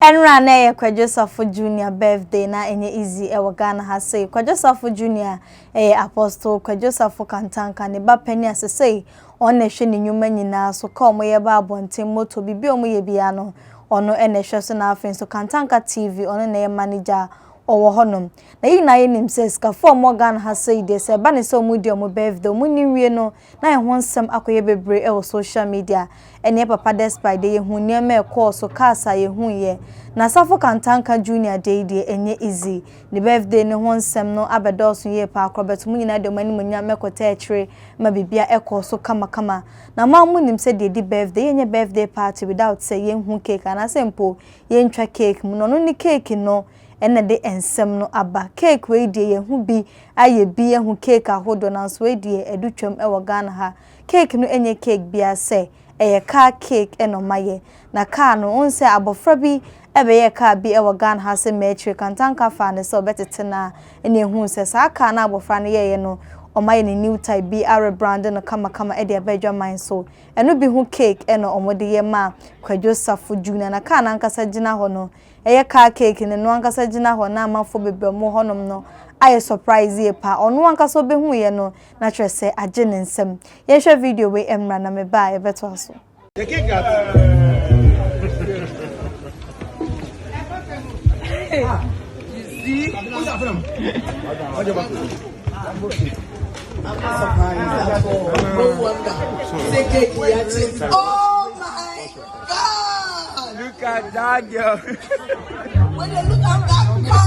Enra na ye Kwadwo Safo Jnr birthday na enye easy e Ghana ha say Kwadwo Safo Jnr apostle Kwadwo Safo kantanka ne ba pani asesei on na hwe ne nyuma nyina so ka omoye ba abonten moto bibi omoye bia no ono ene hwe so na afen so kantanka TV ono na ye manager owo honom na yi na ye nim says ka for Ghana ha say de se ba ne so mudi omo birthday mu ni wie no na ye ho nsem akoye bebre e wo social media ene papa despite de ye hu ne me call so kasa ye hu ye na Safo kantanka Jnr day de enye easy the birthday ne ho nsem no abedoso ye pa akrobet mu nyina de mani munya mekota ekire ma bibia ekọ so kama na ma mu nim se de di birthday yenye birthday party without say ye hu cake ana sempo ye ntwa cake mu no ni cake no ene de ensem no aba cake we de ye hu bi aye bi ye hu cake ahodo na so we de edutwam e wo Ghana ha cake no enye cake bia se eye car cake eno maye na car no onse abofra bi ebe ye car bi e wo Ghana ha se metre kantanka fa ne so betete na ene hu se sa car na abofra no ye no omaye ne new type BR brand no kama e de abedwa man so eno bi hu cake eno omode ye ma Kwadwo Safo Jnr na car na nkasa gina ho no eye car cake ne no ankasa gina ho na amafo bebe mo honom no aye surprise ye pa ono ankasa obehu ye no na twese age ne nsem ye hwe video we emra na me ba e beto aso the cake you see what's happening oh my God! Look at that girl. When you look at that car.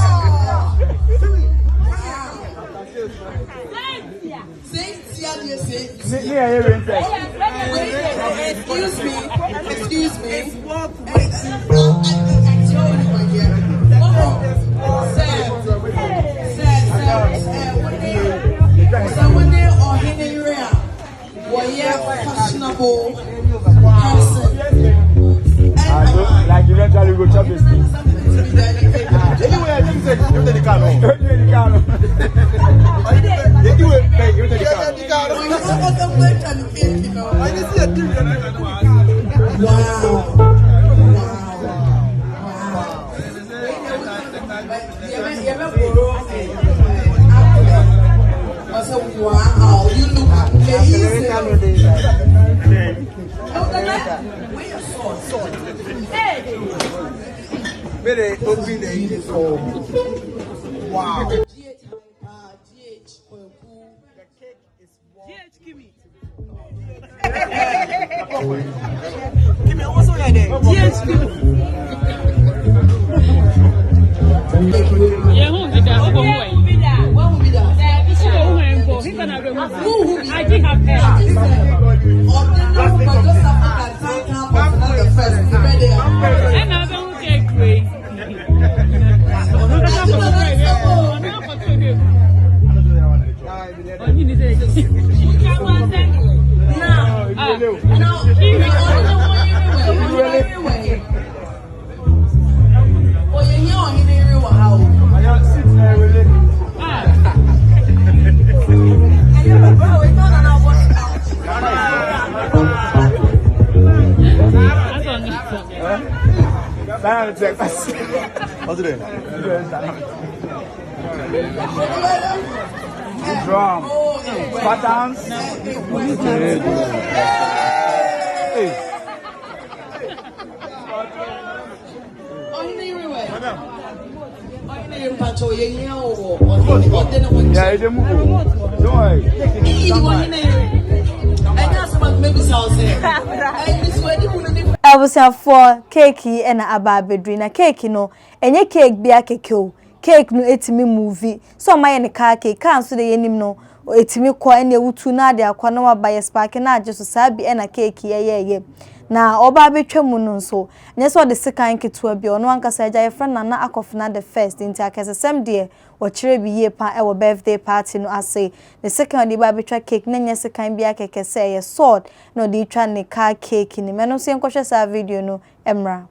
Excuse me. Fashionable person. Like eventually go chop this thing. Anyway, I think you take the car. You do it, hey, you take the car. I can see a difference. Wow. Wow, you look amazing. Where your sword? Hey! Very open and wow. GH the cake is warm. GH Kimi. Kimi also there. GH Kimi. Yeah, who be that? Who be that? What will be that? I did have and I don't get crazy. How's it doing? Drum. Patterns. Yeah, it's a move. Don't worry. Abusia for cake e na aba bedri na cake no enye cake bia keke o cake no etimi movie so maye ne car cake kan so de yenim no etimi ko ene wutu na de akwa na waba ye spark na age so sabi e na cake ye na oba betwamu no so nye so de sekan ketua bia ono ankasa agya ye friend na Akofena the first inti akesesem de wo kire bi ye pa e wo birthday party no ase the second de ba betwa cake na nye sekan bia keke say ye sword no de twa ne car cake ni me no se enkohwe sa video no emra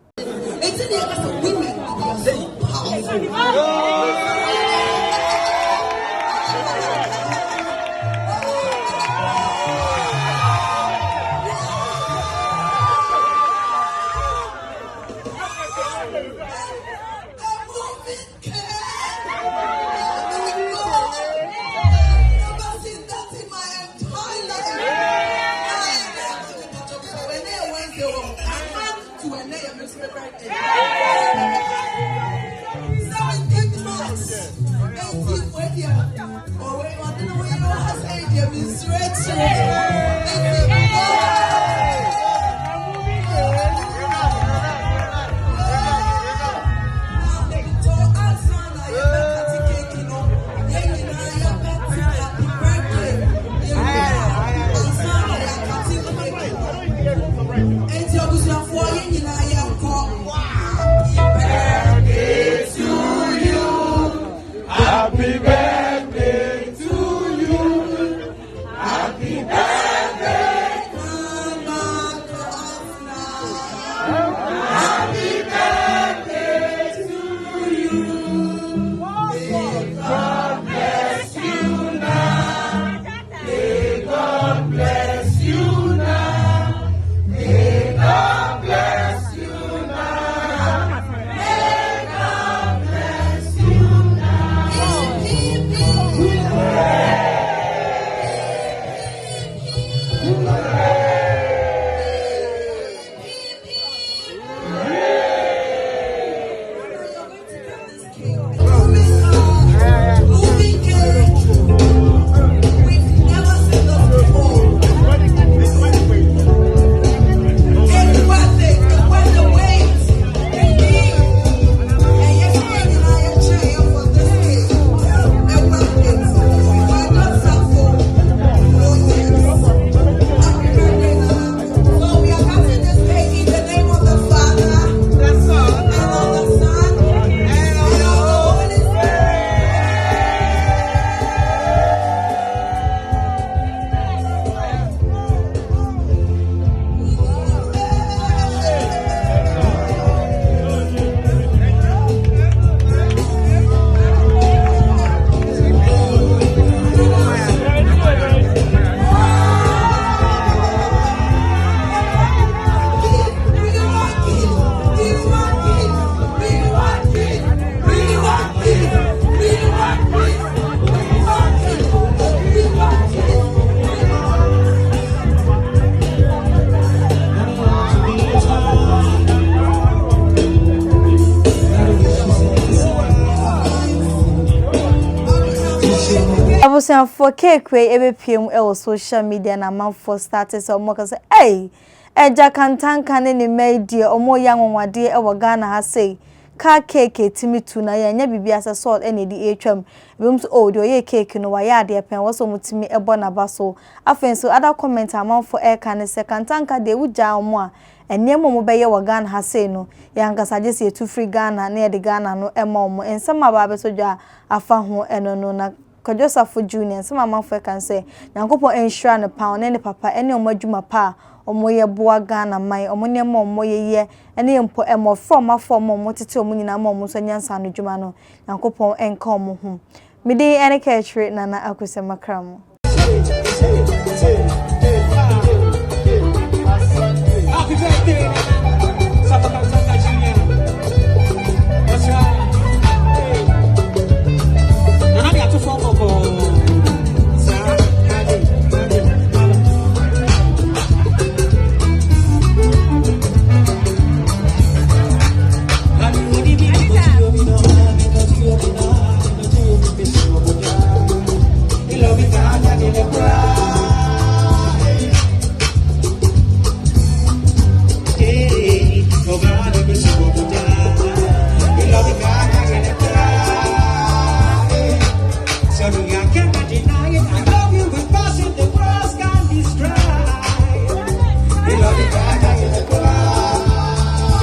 abusan for cake we ebe piem e social media na man for status o mo ka say eja kantanka ne media omo ya nwonwade e wo Ghana ha say ka cake timitu na ya nya bibia se salt ene di etwam bim so de oye cake no wa ya de pen wo so mutimi ebo na ba so afen so other comment amount for air kan se kantanka de wuja omo a enemo mo be ye wo Ghana ha say no ya nkasa je se tu free Ghana na de Ghana no ema omo ensema ba be so dwa afa ho eno no na Kwadwo Safo Jnr some amafo kan say Nyankopon ensure ne pa one ne papa ene omadwuma pa omoye boa Ghana man omone mo omoye ene empo emo from afom mo tete omunyina mo so nyansa no dwuma no Nyankopon enka omo ho mede ene ka chire nana akusema kramo Happy birthday Safo Jnr. That's right.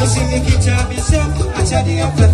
See me get up yourself, I tell you